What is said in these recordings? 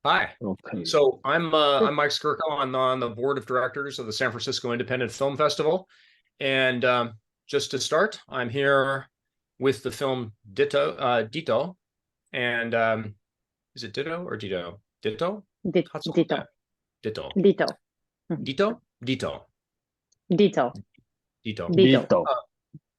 Hi. Okay. So I'm Good. I'm Mike Skirko. I'm on the board of directors of the San Francisco Independent Film Festival. And just to start, I'm here with the film DitO. And is it DitO or DitO? DitO? DitO. DitO. DitO. Mhm. DitO? DitO. DitO. DitO. DitO. DitO.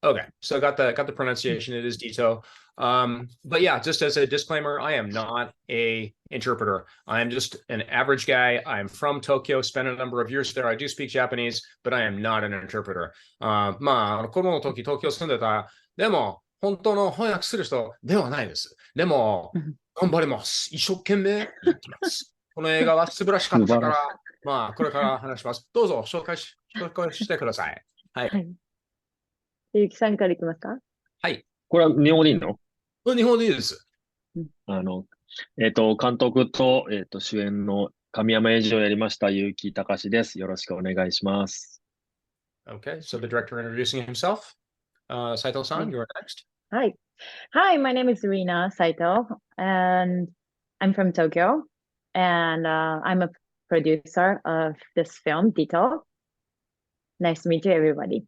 Okay, so got the pronunciation. It is DitO. But yeah, just as a disclaimer, I am not a interpreter. I am just an average guy. I'm from Tokyo, spent a number of years there. I do speak Japanese, but I am not an interpreter. 子供の時、東京住んでた。でも、本当の翻訳する人ではないです。でも、Mhm. 頑張ります。一生懸命やってます。この映画は素晴らしかったから、素晴らしい。これから話します。どうぞ紹介してください。はい。はい。ゆきさんからいきますか？はい。これは日本語でいいの？日本でいいです。あの、監督と、主演の神山英二をやりました結城隆です。よろしくお願いします。Okay, so the director introducing himself. Saito-san, Hi. you're next. Hi. Hi, my name is Rina Saito, and I'm from Tokyo, and I'm a producer of this film, DitO. Nice to meet you, everybody.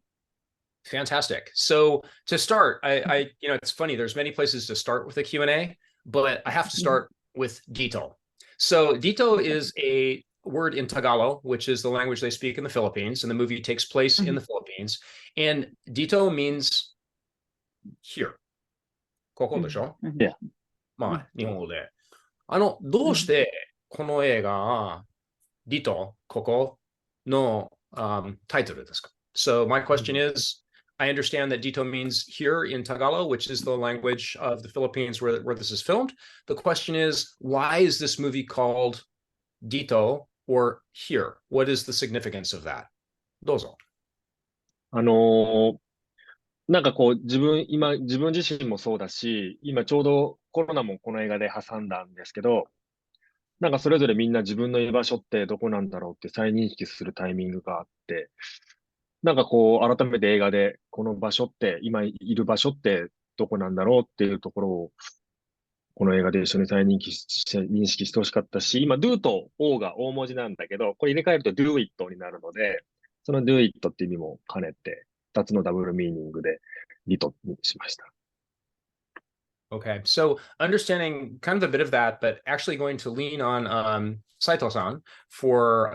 Fantastic. So to start, it's funny. There's many places to start with a Q&A, but I have to start with DITO. So DITO is a word in Tagalog, which is the language they speak in the Philippines, and the movie takes place in the Philippines. And DITO means here. ここでしょ？ Yeah. 日本語で。どうしてこの映画、DITO、ここの、タイトルですか？ So my question is, I understand that DITO means here in Tagalog, which is the language of the Philippines where this is filmed. The question is, why is this movie called DITO or here? What is the significance of that? どうぞ。なんかこう、自分自身もそうだし、今ちょうどコロナもこの映画で挟んだんですけど、なんかそれぞれみんな自分の居場所ってどこなんだろうって再認識するタイミングがあって、なんかこう、改めて映画で、この場所って、今いる場所ってどこなんだろうっていうところを、この映画で一緒に再認識してほしかったし、今、do と o が大文字なんだけど、これ入れ替えると do it になるので、その do it って意味も兼ねて、二つのダブルミーニングで lit にしました。Okay, so understanding kind of a bit of that, but actually going to lean on Saito-san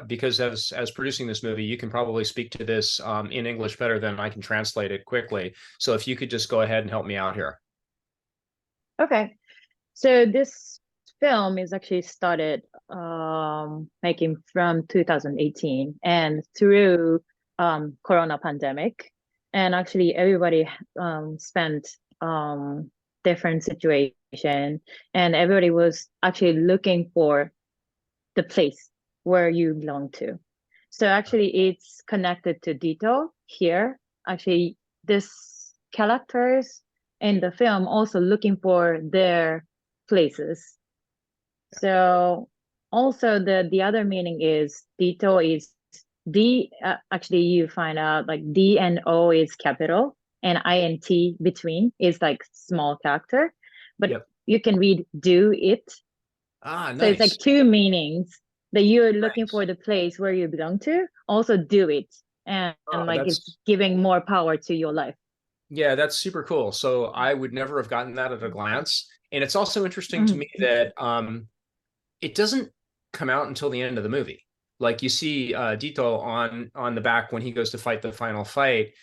because as producing this movie, you can probably speak to this in English better than I can translate it quickly. So if you could just go ahead and help me out here. Okay. So this film is actually started making from 2018 and through Corona pandemic, and actually everybody spent different situation, and everybody was actually looking for the place where you belong to. So actually it's connected to DITO here. Actually, this characters in the film also looking for their places. So also the other meaning is DITO is D, actually you find out like D and O is capital and INT between is like small character, but Yep. you can read do it. Nice. So it's like two meanings that you're looking Nice. for the place where you belong to, also do it. And like it's giving more power to your life. Yeah, that's super cool. So I would never have gotten that at a glance. And it's also interesting to me that it doesn't come out until the end of the movie. Like you see DITO on the back when he goes to fight the final fight.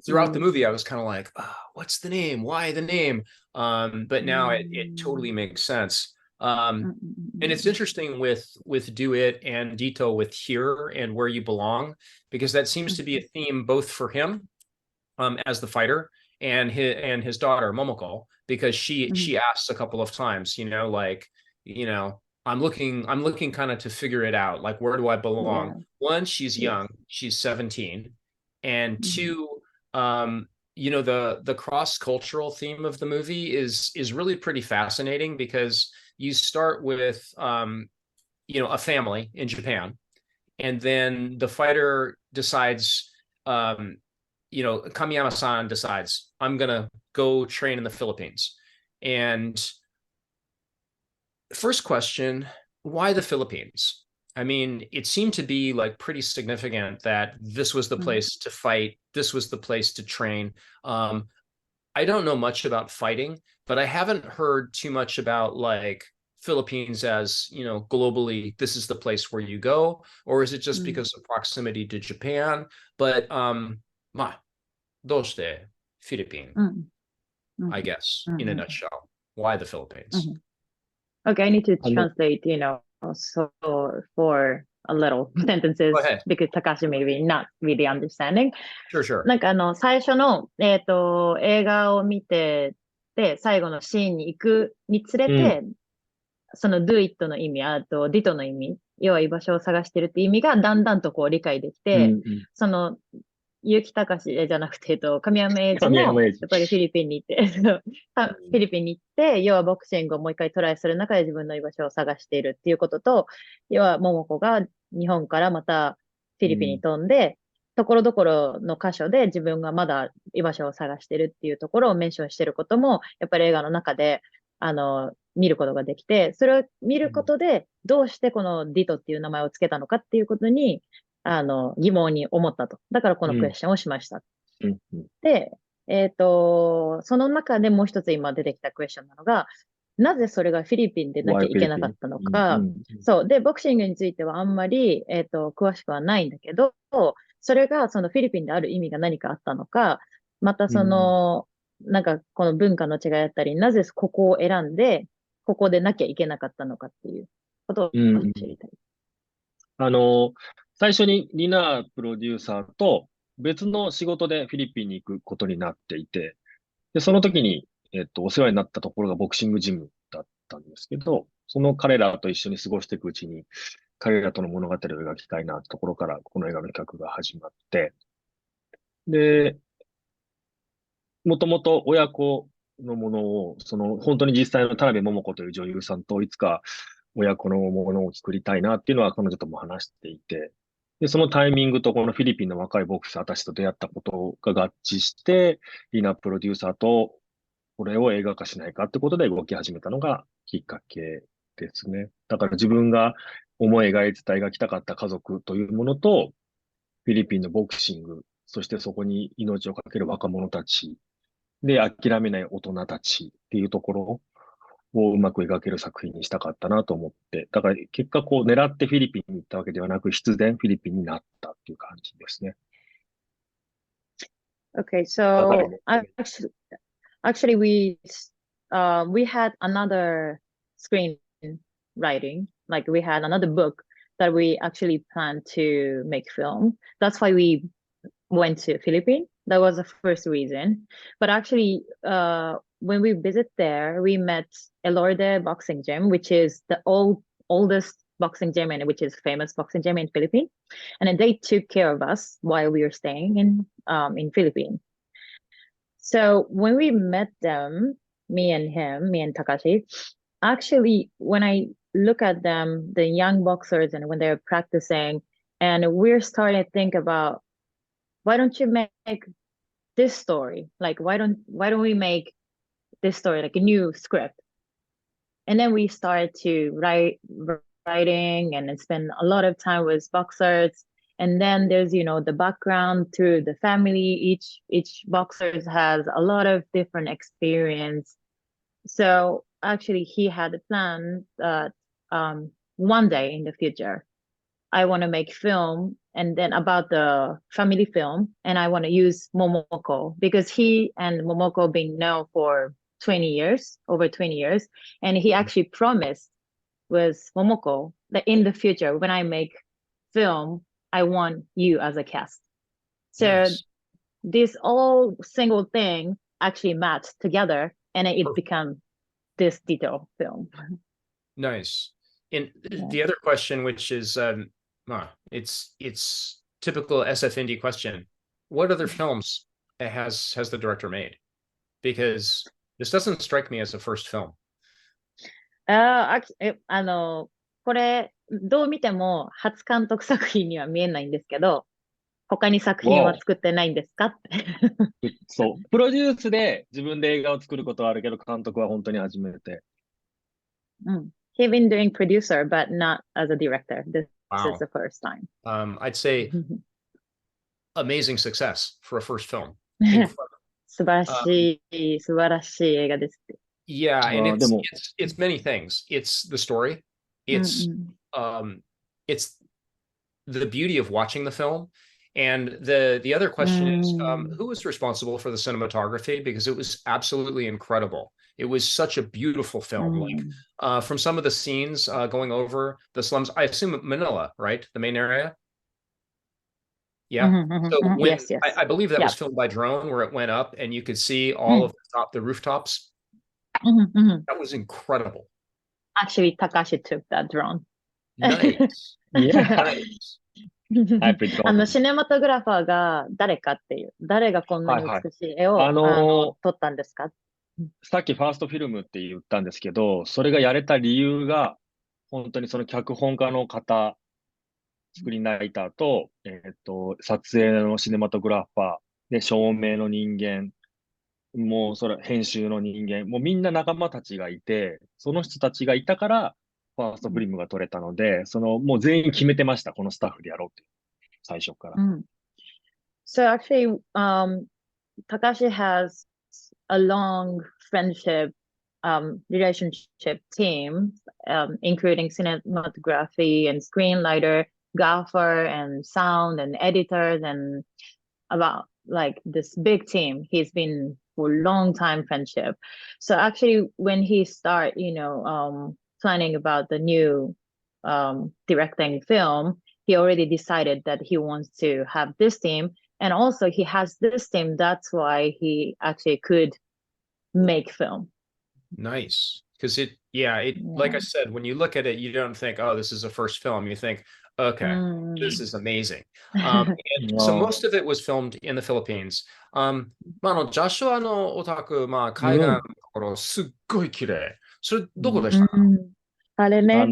Throughout the movie, I was kind of like, what's the name? Why the name? But now it totally makes sense. And it's interesting with Do It and DITO with here and where you belong, because that seems to be a theme both for him as the fighter and his daughter Momoko, because she asks a couple of times, I'm looking kind of to figure it out, like where do I belong? Yeah. One, she's young, she's 17, and two, the cross-cultural theme of the movie is really pretty fascinating, because you start with a family in Japan, and then the fighter decides, Kamiyama-san decides, I'm gonna go train in the Philippines. And first question, why the Philippines? I mean, it seemed to be like pretty significant that this was the place to fight, this was the place to train. I don't know much about fighting, but I haven't heard too much about like Philippines as, globally, this is the place where you go, or is it just because of proximity to Japan? But まあ、どうしてフィリピン? I guess, in a nutshell. Why the Philippines? Okay, I need to translate, so for a little sentences Go ahead. because Takashi may be not really understanding. Sure, sure. なんか最初の、映画を見て、で、最後のシーンに行くにつれて、その do it の意味、あと DITO の意味、要は居場所を探してるって意味がだんだんとこう理解できて、その、結城隆じゃなくて、神山英二も、やっぱりフィリピンに行って、フィリピンに行って、要はボクシングをもう一回トライする中で自分の居場所を探しているっていうことと、要は桃子が日本からまたフィリピンに飛んで、ところどころの箇所で自分がまだ居場所を探してるっていうところをメンションしてることも、やっぱり映画の中で、見ることができて、それを見ることで、どうしてこのディトっていう名前をつけたのかっていうことに、疑問に思ったと。だからこのクエスチョンをしました。で、その中でもう一つ今出てきたクエスチョンなのが、なぜそれがフィリピンでなきゃいけなかったのか。そう。で、ボクシングについてはあんまり、詳しくはないんだけど、それがそのフィリピンである意味が何かあったのか、またその、なんかこの文化の違いだったり、なぜここを選んで、ここでなきゃいけなかったのかっていうことを知りたい。最初にリナープロデューサーと別の仕事でフィリピンに行くことになっていて、で、その時に、お世話になったところがボクシングジムだったんですけど、その彼らと一緒に過ごしていくうちに、彼らとの物語を描きたいなってところから、この映画の企画が始まって、で、もともと親子のものを、本当に実際の田辺桃子という女優さんといつか親子のものを作りたいなっていうのは彼女とも話していて、で、そのタイミングとこのフィリピンの若いボクサーたちと出会ったことが合致して、リナプロデューサーとこれを映画化しないかってことで動き始めたのがきっかけですね。だから自分が思い描いてた描きたかった家族というものと、フィリピンのボクシング、そしてそこに命をかける若者たち、で、諦めない大人たちっていうところをうまく描ける作品にしたかったなと思って、だから結果こう狙ってフィリピンに行ったわけではなく、必然フィリピンになったっていう感じですね。Okay, so actually we had another screenwriting, like we had another book that we actually planned to make film. That's why we went to Philippines. That was the first reason. But actually, when we visit there, we met Elorde Boxing Gym, which is the oldest boxing gym and which is famous boxing gym in Philippines. And then they took care of us while we were staying in Philippines. So when we met them, me and Takashi, actually, when I look at them, the young boxers, and when they're practicing, and we're starting to think about, why don't you make this story? Like, why don't we make this story like a new script? And then we started to writing and then spend a lot of time with boxers. And then there's, the background through the family. Each boxer has a lot of different experience. So actually he had a plan that one day in the future, I want to make film and then about the family film, and I want to use Momoko because he and Momoko been known for 20 years, over 20 years. And he actually promised with Momoko that in the future, when I make film, I want you as a cast. So Nice. this all single thing actually matched together and it became this DitO film. Nice. And the other question, which is, it's typical SF indie question. What other films has the director made? Because this doesn't strike me as a first film. これ、どう見ても初監督作品には見えないんですけど、他に作品は作ってないんですかって。そう。プロデュースで自分で映画を作ることはあるけど、監督は本当に初めて。He's been doing producer, but not as a director. This is Wow. the first time. I'd say amazing success for a first film. Incredible. 素晴ら Um, しい、素晴らしい映画です。yeah, and でも、it's many things. It's the story. It's うんうん it's the beauty of watching the film. And the other う question is, ん who was responsible for the cinematography? Because it was absolutely incredible. It was such a beautiful う film. Like ん from some of the scenes going over the slums, I assume Manila, right? The main area. うん Yeah. うんうん So うん when Yes, yes. I believe that was Yeah. filmed by drone, where it went up and you could see う all ん of the rooftops. うんうん That was incredible. Actually, Takashi took that drone. Nice. Yeah, Nice. I drone. シネマトグラファーが誰かっていう、誰がこんなにはいはい。美しい絵を、撮ったんですか？さっきファーストフィルムって言ったんですけど、それがやれた理由が、本当にその脚本家の方、スクリーンライターと、撮影のシネマトグラファー、で、照明の人間、もうそれ、編集の人間、もうみんな仲間たちがいて、その人たちがいたから、ファーストフィルムが撮れたので、もう全員決めてました。このスタッフでやろうって。最初から。うん。So actually, Takashi has a long friendship relationship team, including cinematography and screenwriter, gaffer and sound and editors and about like this big team. He's been for long time friendship. So actually when he start, planning about the new directing film, he already decided that he wants to have this team. And also he has this team. That's why he actually could make film. Nice. Because like I said, when you look at it, you don't think, oh, this is a first film. You think, okay, this is amazing. And so most of it was filmed in the Philippines. ジャシュアのお宅、海岸のところ、すっごい綺麗。それ、どこでしたか？あれね。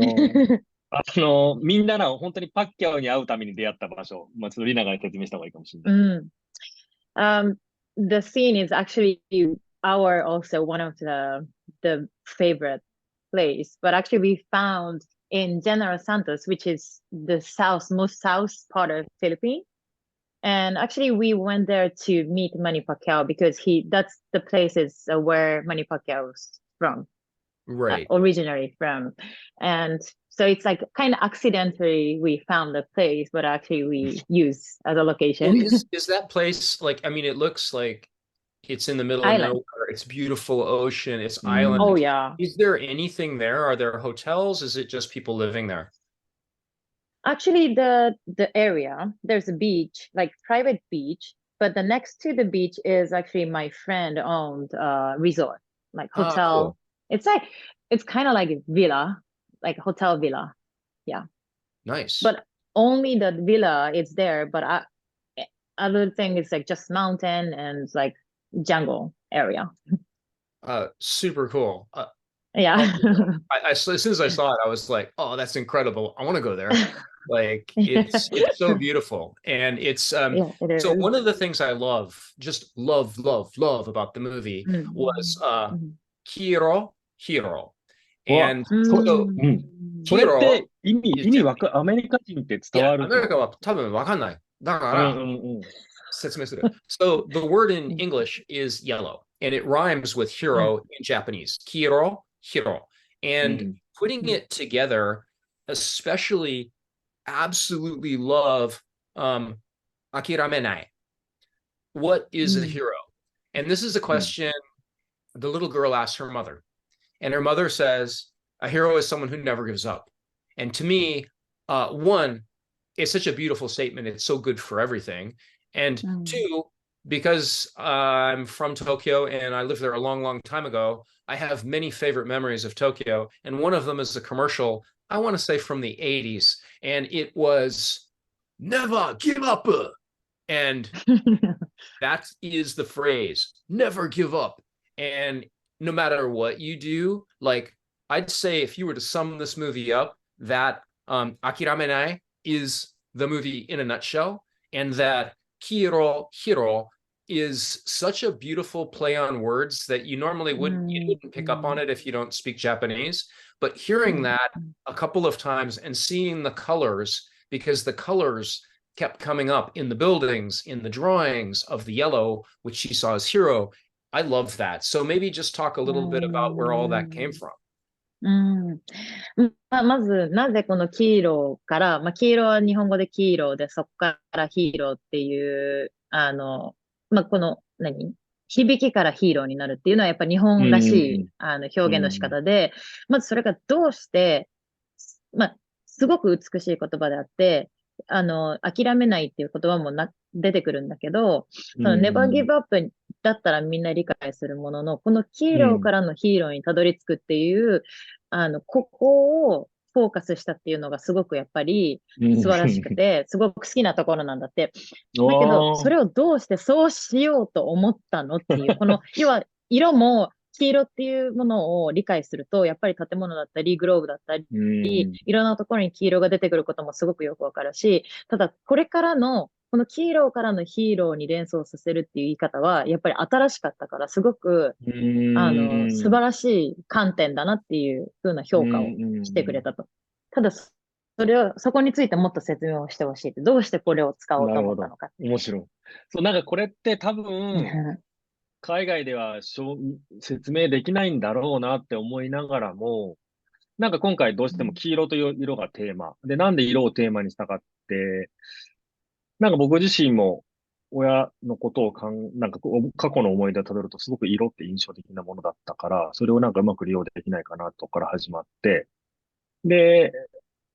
みんなの本当にパッキャオに会うために出会った場所。ちょっとリナが説明した方がいいかもしれない。The scene is actually our also one of the favorite place, but actually we found in General Santos, which is the most south part of Philippines. And actually we went there to meet Manny Pacquiao because that's the places where Manny Pacquiao is from. Right. Originally from. And so it's like kind of accidentally we found the place, but actually we use as a location. Well, is that place like, I mean, it looks like it's in the middle of Island. nowhere. It's beautiful ocean. It's island. Oh yeah. Is there anything there? Are there hotels? Is it just people living there? Actually, the area, there's a beach, like private beach, but the next to the beach is actually my friend owned resort, like hotel. Cool. It's kind of like a villa, like hotel villa. Yeah. Nice. But only the villa is there, but other thing is like just mountain and like jungle area. Super cool. Yeah. As soon as I saw it, I was like, oh, that's incredible. I want to go there. Like it's so beautiful. And it's Yeah, it is. so one of the things I just love about the movie was Hiro. And それって意味アメリカ人って伝わる？アメリカは多分わかんない。だから説明する。So the word in English is yellow, and it rhymes with hero in Japanese. Hiro. And putting it together, especially absolutely love akiramenai. What is a hero? And this is a question the little girl asks her mother. And her mother says, a hero is someone who never gives up. And to me, one, it's such a beautiful statement. It's so good for everything. And two, because I'm from Tokyo and I lived there a long time ago, I have many favorite memories of Tokyo. And one of them is a commercial, I want to say from the 80s. And it was never give up. And that is the phrase, never give up. And no matter what you do, like I'd say if you were to sum this movie up, that Akiramenai is the movie in a nutshell, and that Hiro is such a beautiful play on words that you wouldn't pick up on it if you don't speak Japanese. But hearing that a couple of times and seeing the colors, because the colors kept coming up in the buildings, in the drawings of the yellow, which she saw as hero. I love that. So maybe just talk a little bit about where all that came from. うん。まず、なぜこの黄色から、黄色は日本語で黄色で、そこからヒーローっていう、この、響きからヒーローになるっていうのはやっぱ日本らしい、表現の仕方で、まずそれがどうして、すごく美しい言葉であって、諦めないっていう言葉も出てくるんだけど、その never give up だったらみんな理解するものの、このヒーローからのヒーローにたどり着くっていう、ここをフォーカスしたっていうのがすごくやっぱり素晴らしくて、すごく好きなところなんだって。だけど、それをどうしてそうしようと思ったのっていう、この、要は色も黄色っていうものを理解すると、やっぱり建物だったり、グローブだったり、いろんなところに黄色が出てくることもすごくよくわかるし、ただ、これからの、この黄色からのヒーローに連想させるっていう言い方は、やっぱり新しかったから、すごく、素晴らしい観点だなっていう風な評価をしてくれたと。ただ、そこについてもっと説明をしてほしいって、どうしてこれを使おうと思ったのか。面白い。そう、なんかこれって多分、海外では説明できないんだろうなって思いながらも、なんか今回どうしても黄色という色がテーマ。で、なんで色をテーマにしたかって、なんか僕自身も親のことをなんか過去の思い出をたどるとすごく色って印象的なものだったから、それをなんかうまく利用できないかなとこから始まって、で、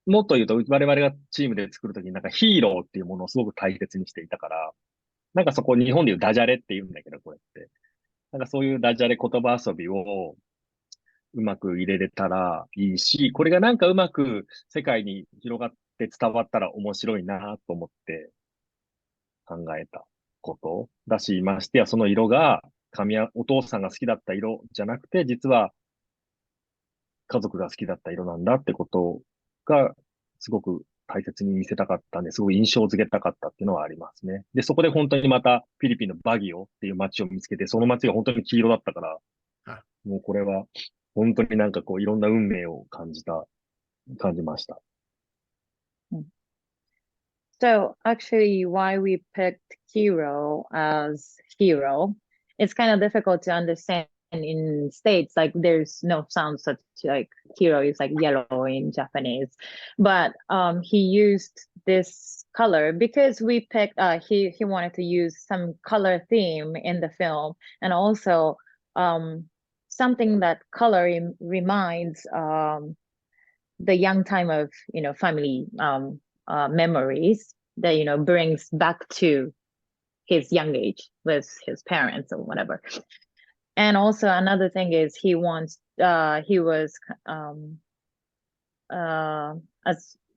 もっと言うと我々がチームで作るときになんかヒーローっていうものをすごく大切にしていたから、なんかそこ日本で言うダジャレって言うんだけど、これって。なんかそういうダジャレ言葉遊びをうまく入れれたらいいし、これがなんかうまく世界に広がって伝わったら面白いなと思って考えたことだし、ましてやその色がお父さんが好きだった色じゃなくて、実は家族が好きだった色なんだってことがすごく大切に見せたかったんで、すごい印象付けたかったっていうのはありますね。で、そこで本当にまたフィリピンのバギオっていう街を見つけて、その街が本当に黄色だったから、もうこれは本当になんかこういろんな運命を感じました。So actually why we picked Hero as hero, it's kind of difficult to understand in States, like there's no sound such like hero is like yellow in Japanese. But he used this color because we picked he wanted to use some color theme in the film, and also something that color reminds the young time of family memories that brings back to his young age with his parents or whatever. And also another thing is he was as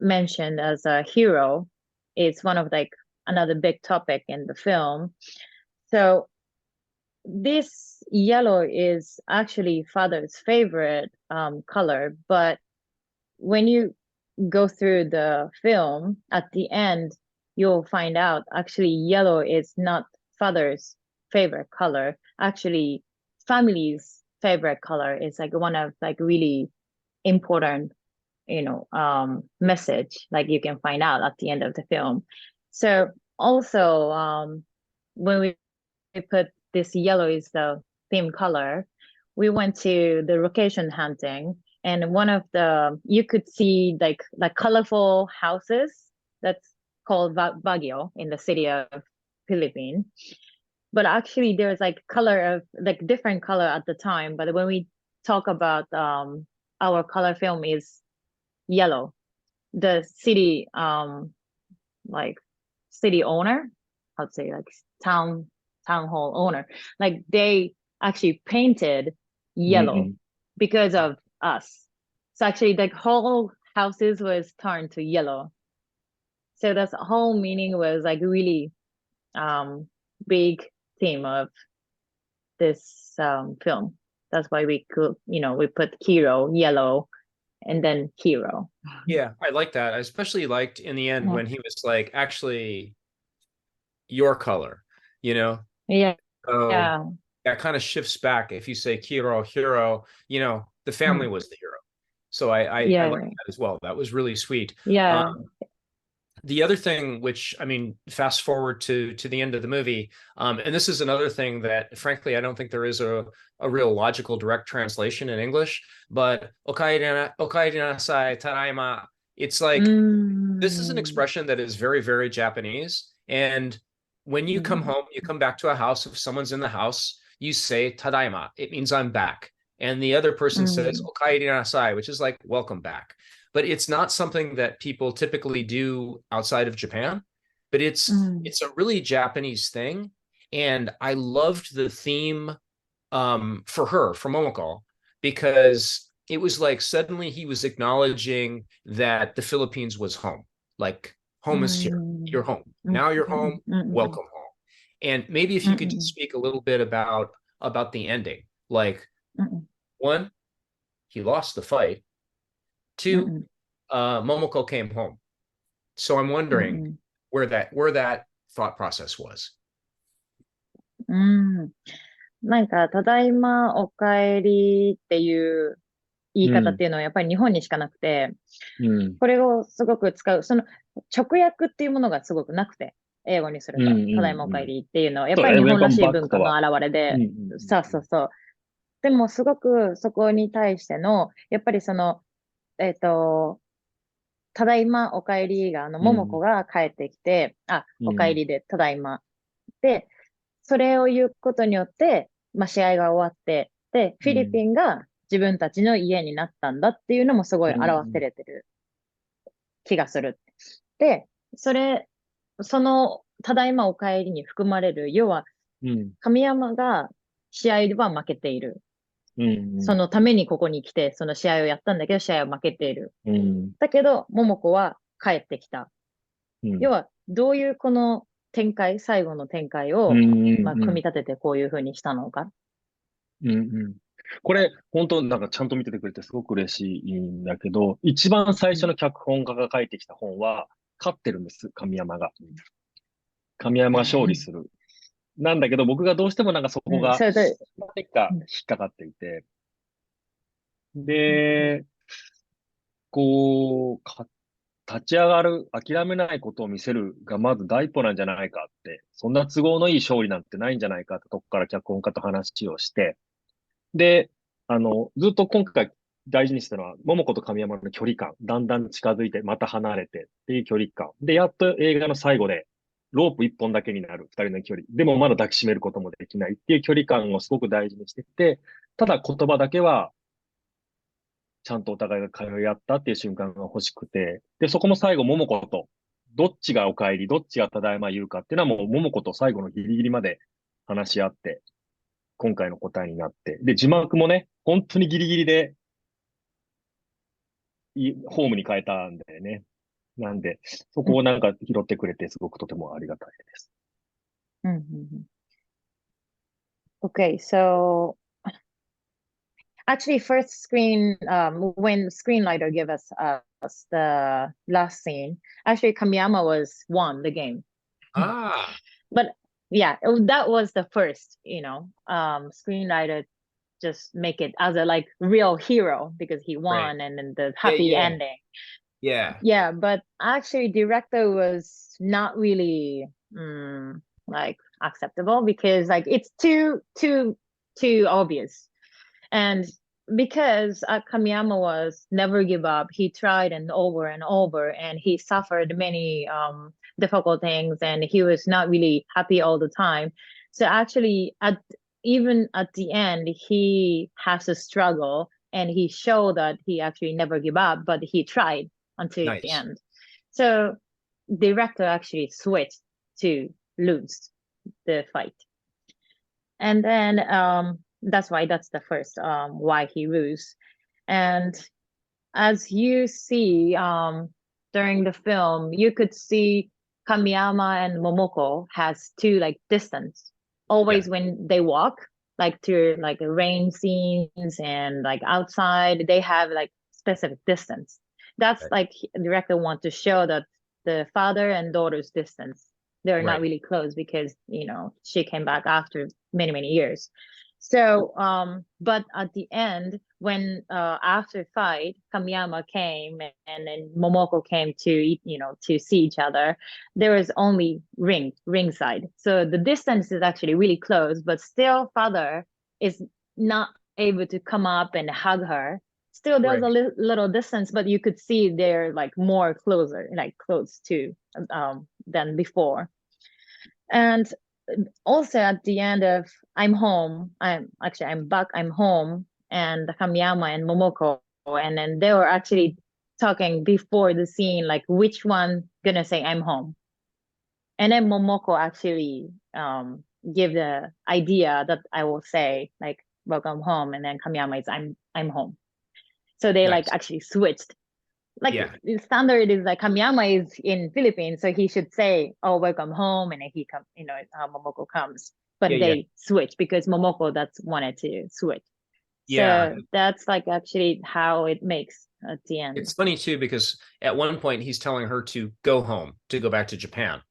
mentioned as a hero. It's one of like another big topic in the film. So this yellow is actually father's favorite color, but when you go through the film at the end, you'll find out actually yellow is not father's favorite color. Actually, family's favorite color is like one of like really important message like you can find out at the end of the film. So also when we put this yellow is the theme color, we went to the location hunting, and one of you could see like colorful houses that's called Baguio in the city of Philippines. But actually there's like color of like different color at the time, but when we talk about our color film is yellow. The city like city owner, I'd say like town hall owner, like they actually painted yellow because of us. So actually the whole houses was turned to yellow. So that's the whole meaning was like really big theme of this film. That's why we could we put hero yellow and then hero. Yeah, I like that. I especially liked in the end when he was like, actually, your color, Yeah. So Yeah. that kind of shifts back. If you say Kiro, hero, the family Mm. was the hero. So I like Yeah. that as well. That was really sweet. Yeah. The other thing, which I mean, fast forward to the end of the movie, and this is another thing that, frankly, I don't think there is a real logical direct translation in English. But "okaeri nasai tadaima," it's like this is an Mm. expression that is very, very Japanese. And when you come Mm. home, you come back to a house. If someone's in the house, you say "tadaima." It means I'm back. And the other person says Mm. "okaeri nasai," which is like welcome back. But it's not something that people typically do outside of Japan. But it's Mm. it's a really Japanese thing. And I loved the theme for Momoko, because it was like suddenly he was acknowledging that the Philippines was home. Like, home is here. Mm. You're home. Mm. Now you're home. Mm. Mm. Welcome home. And maybe if you could just Mm. speak a little bit about the ending. Like, Mm. one, he lost the fight. Two, Mm. Momoko came home. So I'm wondering Mm. where that thought process was. うん。なんか、ただいまお帰りっていう言い方っていうのはやっぱり日本にしかなくて、これをすごく使う、その直訳っていうものがすごくなくて、英語にすると、ただいまお帰りっていうのは、やっぱり日本らしい文化の表れで、そうそうそう。でもすごくそこに対しての、やっぱりその、えっと、ただいまお帰りが、桃子が帰ってきて、お帰りで、ただいま。で、それを言うことによって、試合が終わって、で、フィリピンが自分たちの家になったんだっていうのもすごい表せれてる気がする。で、その、ただいまお帰りに含まれる、要は、神山が試合は負けている。そのためにここに来て、その試合をやったんだけど、試合は負けている。だけど、桃子は帰ってきた。要は、どういうこの展開、最後の展開を、組み立ててこういうふうにしたのか。これ、本当なんかちゃんと見ててくれてすごく嬉しいんだけど、一番最初の脚本家が書いてきた本は、勝ってるんです、神山が。神山が勝利する。なんだけど、僕がどうしてもなんかそこが、何か引っかかっていて。で、こう、立ち上がる、諦めないことを見せるがまず第一歩なんじゃないかって、そんな都合のいい勝利なんてないんじゃないかってとこから脚本家と話をして、で、ずっと今回大事にしたのは、桃子と神山の距離感、だんだん近づいて、また離れてっていう距離感。で、やっと映画の最後で、ロープ一本だけになる二人の距離。でもまだ抱きしめることもできないっていう距離感をすごく大事にしてて、ただ言葉だけは、ちゃんとお互いが通い合ったっていう瞬間が欲しくて、で、そこも最後、桃子と、どっちがお帰り、どっちがただいま言うかっていうのはもう、桃子と最後のギリギリまで話し合って、今回の答えになって、で、字幕もね、本当にギリギリで、ホームに変えたんだよね。なんで、そこをなんか拾ってくれて、すごくとてもありがたいです。Okay, so actually, when screenwriter gave us the last scene, actually Kamiyama won the game. But yeah, that was the first, screenwriter just make it as a like real hero because he won and then the happy ending. Yeah, but actually director was not really like acceptable because like it's too obvious. And because Kamiyama was never give up, he tried and over, and he suffered many difficult things, and he was not really happy all the time. So actually, even at the end, he has a struggle, and he showed that he actually never give up, but he tried until the end. So director actually switched to lose the fight. And then that's the first why he lose. And as you see during the film, you could see Kamiyama and Momoko has two like distance. Always when they walk, like to like rain scenes and like outside, they have like specific distance. That's like the director want to show that the father and daughter's distance They're not Right. really close because, she came back after many, many years. So, but at the end, when after fight, Kamiyama came and then Momoko came to see each other, there was only ringside. So the distance is actually really close, but still father is not able to come up and hug her. Still, there was Right. a little distance, but you could see they're like more closer, like close to than before. And also at the end of I'm home, I'm back, I'm home, and Kamiyama and Momoko, and then they were actually talking before the scene, like which one gonna say I'm home. And then Momoko actually give the idea that I will say like welcome home, and then Kamiyama is I'm home. So they like Nice. actually switched. Like Yeah. the standard is like Kamiyama is in Philippines, so he should say, "Oh, welcome home," and then he come, Momoko comes. But Yeah. they switch because Momoko that's wanted to switch. Yeah. So that's like actually how it makes at the end. It's funny too, because at one point he's telling her to go home, to go back to Japan.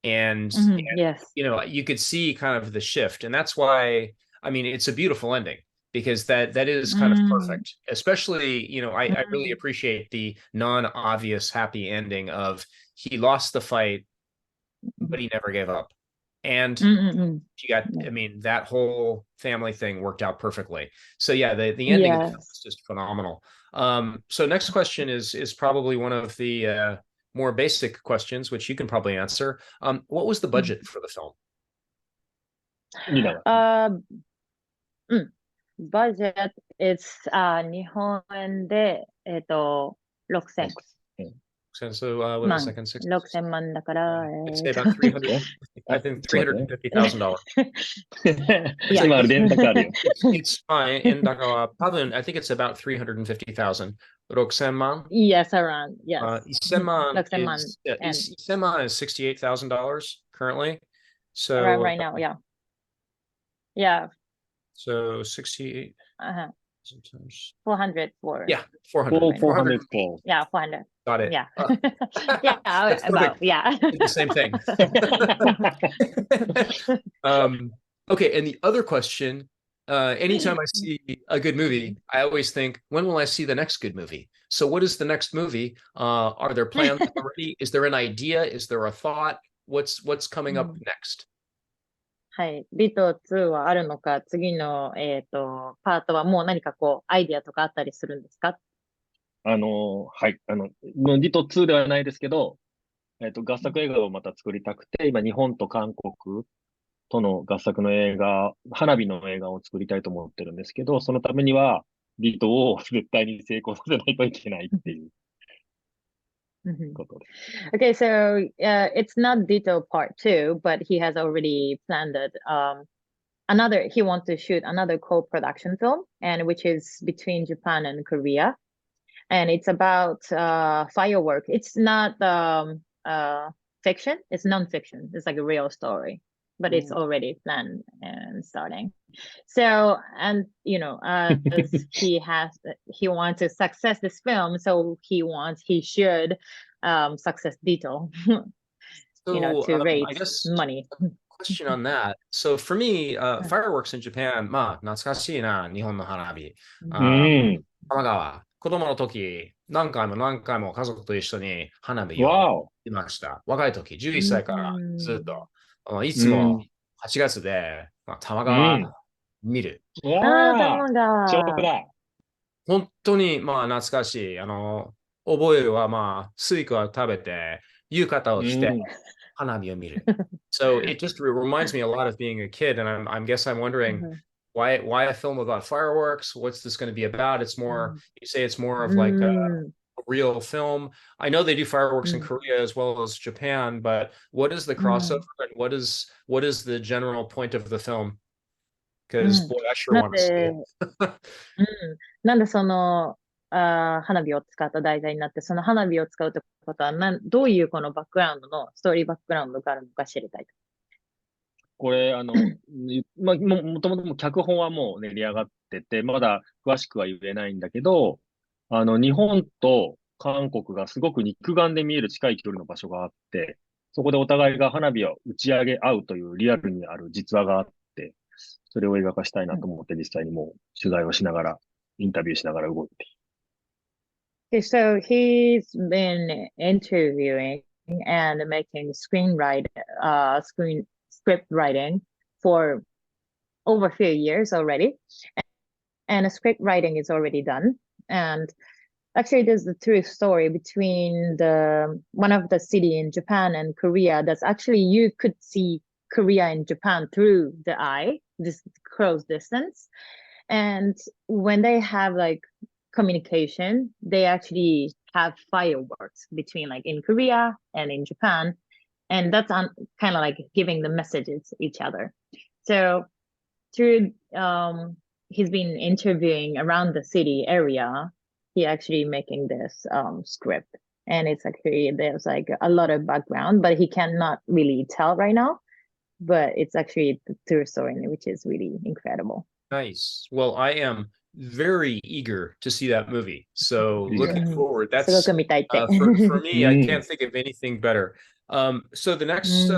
And Yes. you could see kind of the shift. And that's why, I mean, it's a beautiful ending, because that is kind of perfect. Especially, I really appreciate the non-obvious happy ending of he lost the fight, but he never gave up. And she got, I mean, that whole family thing worked out perfectly. So yeah, the ending of the film is just phenomenal. So next question is probably one of the more basic questions, which you can probably answer. What was the budget for the film? Budget is 日本円で6000 So wait a second, 6000万だから、I'd say about 300, I think $350,000.今あるレンタカーあるよ。It's fine. And probably, I think it's about 350,000. 6000? Yes, around, yes. 1000 is, 1000 is $68,000 currently. So right now, yeah. Yeah. So 68 sometimes 400 for 400. 400 yeah, 400. Got it. Yeah. Yeah, about yeah. The same thing. Okay, and the other question, anytime I see a good movie, I always think, when will I see the next good movie? So what is the next movie? Are there plans already? Is there an idea? Is there a thought? What's coming up next? はい。DitO 2はあるのか、次の、パートはもう何かこう、アイディアとかあったりするんですか？はい。DitO 2ではないですけど、合作映画をまた作りたくて、今日本と韓国との合作の映画、花火の映画を作りたいと思ってるんですけど、そのためには、DitO を絶対に成功させないといけないっていうことです。Okay, so it's not DitO part 2, but he has already planned it. He wants to shoot another co-production film, and which is between Japan and Korea. And it's about firework. It's not fiction, it's non-fiction. It's like a real story, but it's already planned and starting. So, and as he wants to success this film, so he should success DitO, to raise money. Question on that. So for me, fireworks in Japan, 懐かしいな、日本の花火。玉川、子供の時、何回も何回も家族と一緒に花火を見ました。若い時、11歳からずっと、いつも8月で、玉川見る。玉川。本当に、懐かしい。覚えるは、スイカを食べて、浴衣を着て、花火を見る。So it just reminds me a lot of being a kid, and I'm wondering why a film about fireworks? What's this going to be about? It's more, you say it's more of like a real film. I know they do fireworks in Korea as well as Japan, but what is the crossover and what is the general point of the film? Because boy, I sure want to see it. なんでその花火を使った題材になって、その花火を使うってことはどういうこのバックグラウンドのストーリーバックグラウンドがあるのか知りたい。これ、もともと脚本はもう練り上がってて、まだ詳しくは言えないんだけど、日本と韓国がすごく肉眼で見える近い距離の場所があって、そこでお互いが花火を打ち上げ合うというリアルにある実話があって、それを映画化したいなと思って実際にもう取材をしながら、インタビューしながら動いてい Okay, so he's been interviewing and making script writing for over a few years already, and the script writing is already done. And actually, there's the true story between the one of the city in Japan and Korea. That's actually you could see Korea and Japan through the eye, this close distance. And when they have like communication, they actually have fireworks between like in Korea and in Japan. And that's kind of like giving the messages each other. So through he's been interviewing around the city area, he actually making this script. And it's actually there's like a lot of background, but he cannot really tell right now. But it's actually the true story, which is really incredible. Nice. Well, I am very eager to see that movie. So looking Yeah. forward. すご That's く見たいって。for me, I Mm. can't think of anything better. So the next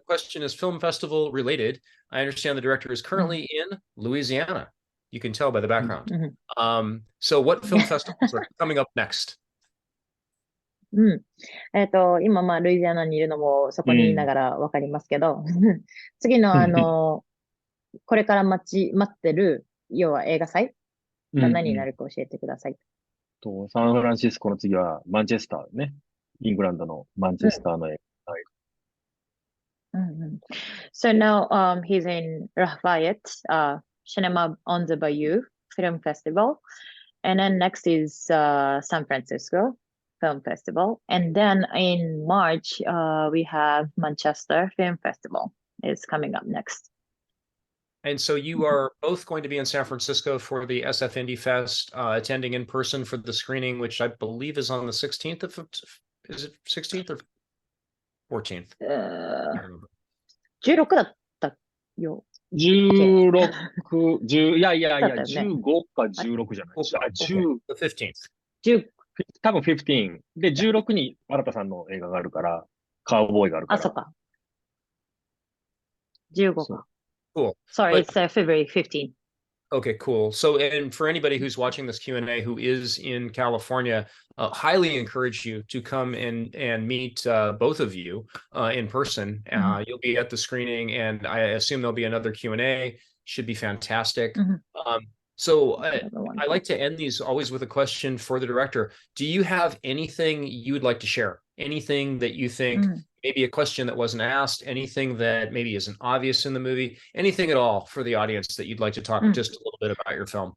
question is film festival related. I understand the director is currently in Louisiana. You can tell by the background. So what film festivals are coming up next? 今、まあ、ルイジアナにいるのもそこにいながらわかりますけど、次のこれから待ってる、要は映画祭が何になるか教えてください。サンフランシスコの次はマンチェスターね。イングランドのマンチェスターの映画。So now he's in Lafayette, Cinema on the Bayou Film Festival. And then next is San Francisco Film Festival. And then in March, we have Manchester Film Festival is coming up next. And so you are both going to be in San Francisco for the SF Indie Fest, attending in person for the screening, which I believe is on the 16th of, is it 16th or 14th? 16だったよ。16、10、いや、だったよね。15か16じゃないですか。10 the 15th. 多分15。で、16に新田さんの映画があるから、カウボーイがあるかあ、そっら。か。15か。Cool. Sorry, But- it's February 15th. Okay, cool. So, and for anybody who's watching this Q&A who is in California, highly encourage you to come and meet both of you in person. You'll be at the screening, and I assume there'll be another Q&A. Should be fantastic. So I like to end these always with a question for the director. Do you have anything you would like to share? Anything that you think maybe a question that wasn't asked, anything that maybe isn't obvious in the movie, anything at all for the audience that you'd like to talk just a little bit about your film?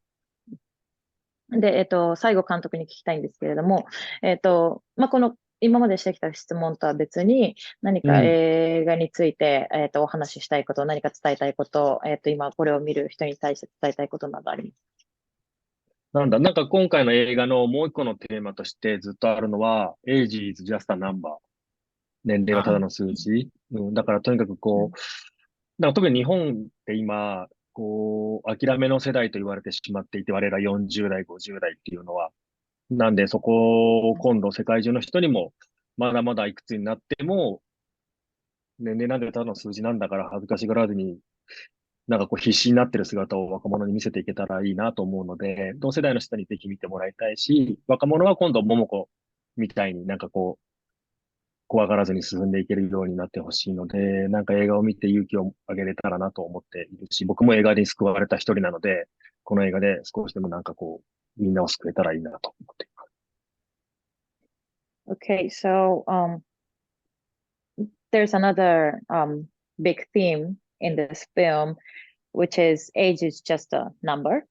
で、最後監督に聞きたいんですけれども、まあ、この今までしてきた質問とは別に、何か映画について、お話ししたいこと、何か伝えたいこと、今これを見る人に対して伝えたいことなどあります。なんか今回の映画のもう一個のテーマとしてずっとあるのは、Age is just a number。年齢はただの数字。だからとにかくこう、なんか特に日本って今、こう、諦めの世代と言われてしまっていて、我ら40代、50代っていうのは。なんでそこを今度世界中の人にも、まだまだいくつになっても、年齢なんてただの数字なんだから恥ずかしがらずに、なんかこう必死になってる姿を若者に見せていけたらいいなと思うので、同世代の人にぜひ見てもらいたいし、若者は今度桃子みたいになんかこう、怖がらずに進んでいけるようになってほしいので、なんか映画を見て勇気をあげれたらなと思っているし、僕も映画に救われた一人なので、この映画で少しでもなんかこう、みんなを救えたらいいなと思っています。Okay, so there's another big theme in this film, which is age is just a number.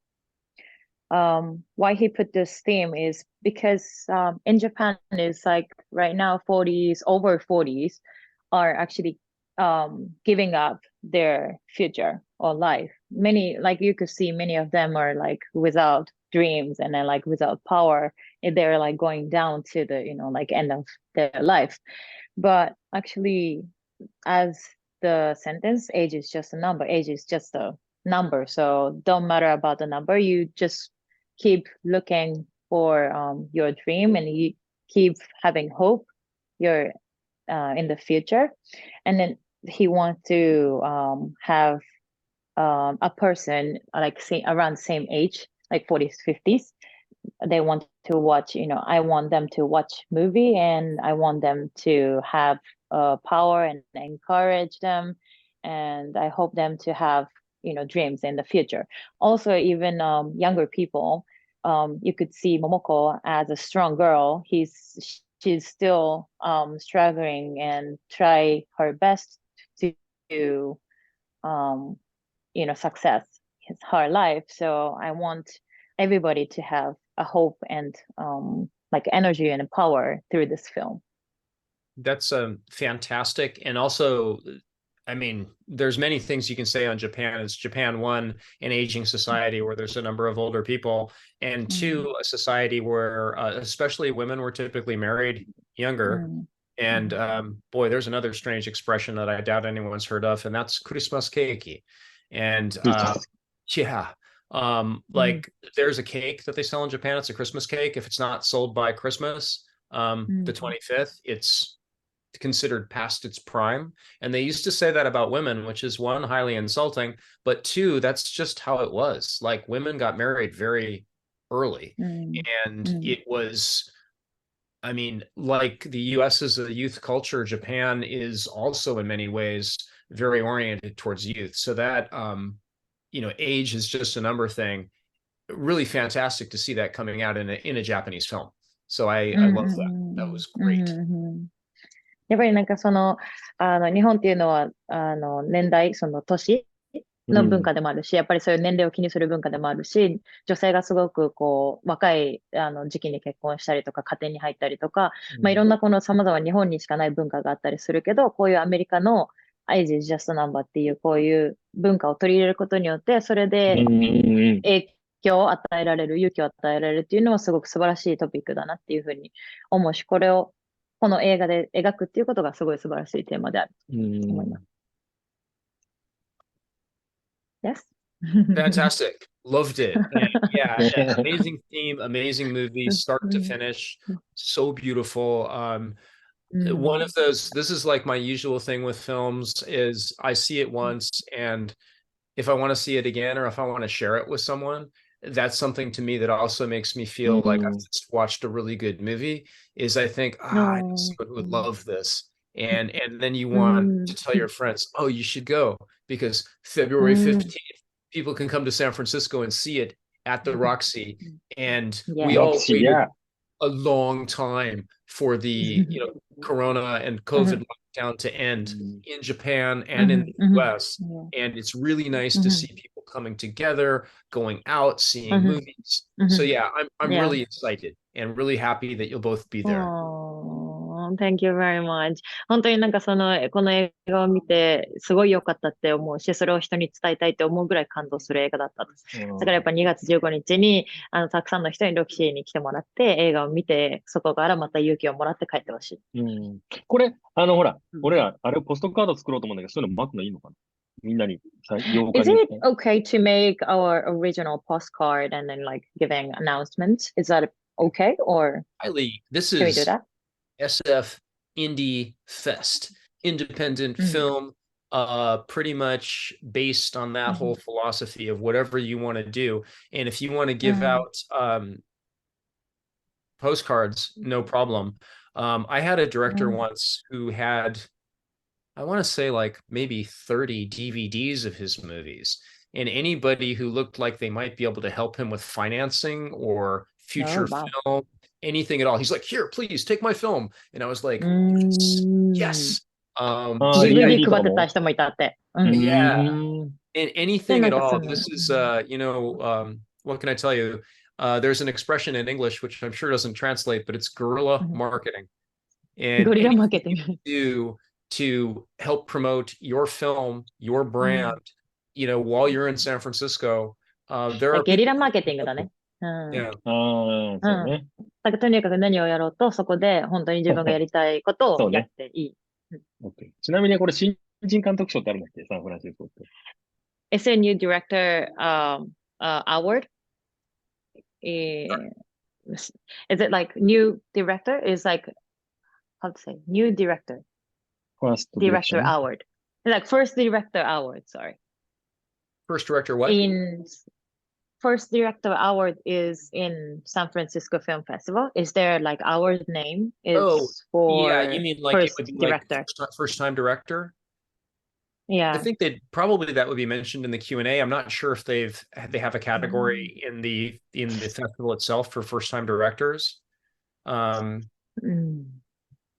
Why he put this theme is because in Japan is like right now 40s, over 40s are actually giving up their future or life. Many, like you could see many of them are like without dreams and then like without power. They're like going down to the, like end of their life. But actually, as the sentence, age is just a number. Age is just a number. So don't matter about the number. You just keep looking for your dream and you keep having hope. Your in the future, and then he wants to have a person like say around same age, like 40s, 50s. They want to watch, I want them to watch movie, and I want them to have power and encourage them, and I hope them to have dreams in the future. Also, even younger people, you could see Momoko as a strong girl. She's still struggling and try her best to um, success her life. So I want everybody to have a hope and like energy and power through this film. That's fantastic. And also, I mean, there's many things you can say on Japan. It's Japan, one, an aging society where there's a number of older people, and two, a society where especially women were typically married younger. And boy, there's another strange expression that I doubt anyone's heard of, and that's Christmas cake. And yeah, like there's a cake that they sell in Japan. It's a Christmas cake. If it's not sold by Christmas, the 25th, it's considered past its prime. And they used to say that about women, which is one, highly insulting, but two, that's just how it was. Like women got married very early. And it was, I mean, like the US is a youth culture, Japan is also in many ways very oriented towards youth. So that age is just a number thing. Really fantastic to see that coming out in a Japanese film. So I love that. That was great. やっぱりなんか日本っていうのは、年代、年の文化でもあるし、やっぱりそういう年齢を気にする文化でもあるし、女性がすごく若い時期に結婚したりとか、家庭に入ったりとか、まあいろんな様々日本にしかない文化があったりするけど、こういうアメリカのAge is just a number っていうこういう文化を取り入れることによって、それで影響を与えられる、勇気を与えられるっていうのはすごく素晴らしいトピックだなっていうふうに思うし、この映画で描くっていうことがすごい素晴らしいテーマであると思います。Yes? Fantastic. Loved it. And yeah, amazing theme, amazing movie, start to finish. So beautiful. One of those, this is like my usual thing with films is I see it once, and if I want to see it again or if I want to share it with someone, that's something to me that also makes me feel like I've just watched a really good movie, is I think, I know someone who would love this. And then you want to tell your friends, oh, you should go because February 15th, people can come to San Francisco and see it at the Roxy. And we all waited a long time for the Corona and COVID lockdown to end in Japan and in the US. And it's really nice to see people coming together, going out, seeing movies. So yeah, I'm really excited and really happy that you'll both be there. Thank you very much. 本当になんかこの映画を見てすごい良かったって思うし、それを人に伝えたいって思うぐらい感動する映画だったです。だからやっぱ2月15日にたくさんの人にロキシーに来てもらって映画を見て、そこからまた勇気をもらって帰ってほしい。これ、ほら、俺ら、あれポストカード作ろうと思うんだけど、そういうの巻くのいいのかなみんなに、Is it okay to make our original postcard and then like giving announcements? Is that okay or Highly, this can we do is that? SF Indie Fest, independent film, pretty much based on that whole philosophy of whatever you want to do. And if you want to give out postcards, no problem. I had a director once who had, I want to say like maybe 30 DVDs of his movies. And anybody who looked like they might be able to help him with financing or future film, anything at all, he's like, here, please take my film. And I was like, yes. So DVD 配ってた人もいたって。yeah. And anything at all. This is, what can I tell you? There's an expression in English, which I'm sure doesn't translate, but it's guerrilla marketing. And anything you do to help promote your film, your brand, while you're in San Francisco, there are ゲリラマーケティングだね。そうね。だからとにかく何をやろうと、そこで本当に自分がやりたいことをやっていい。ちなみにこれ新人監督賞ってあるんだっけサンフランシスコって。Is it a new director award? Is it like new director? Is like, how to say, new director? first director direction. award. Like first director award, sorry. First director, what? In first director award is in San Francisco Film Festival. Is there like award name is Oh, yeah, for you mean like it first would be like director? first time director? I Yeah. think that probably that would be mentioned in the Q&A. I'm not sure if they have a category in the festival itself for first time directors. Mm.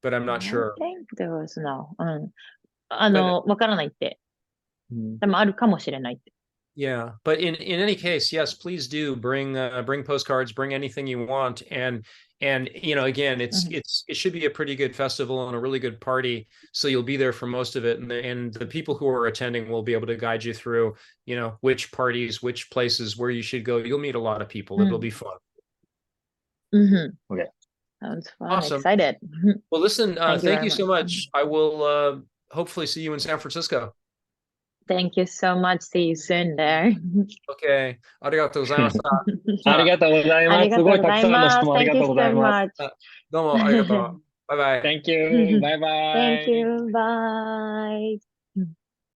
But I'm not I sure. think there was no. But わからないって。うんでもあるかもしれないって。 yeah, but in any case, yes, please do bring postcards, bring anything you want, and you know, again, it should be a pretty good festival and a really good party, so you'll be there for most of it, and the people who are attending will be able to guide you through, you know, which parties, which places, where you should go. You'll meet a lot of people. It'll be fun. Okay. Sounds fun. Awesome. Excited. Well, listen, thank you so much. much. I will hopefully see you in San Francisco. Thank you so much. See you soon there. Okay. ありがとうございました。ありがとうございます。すごいたくさんの質問あり Thank が you とうござい so ます。 much. どうもありがとう。バイバイ。Thank you. Bye bye. Thank you. Bye.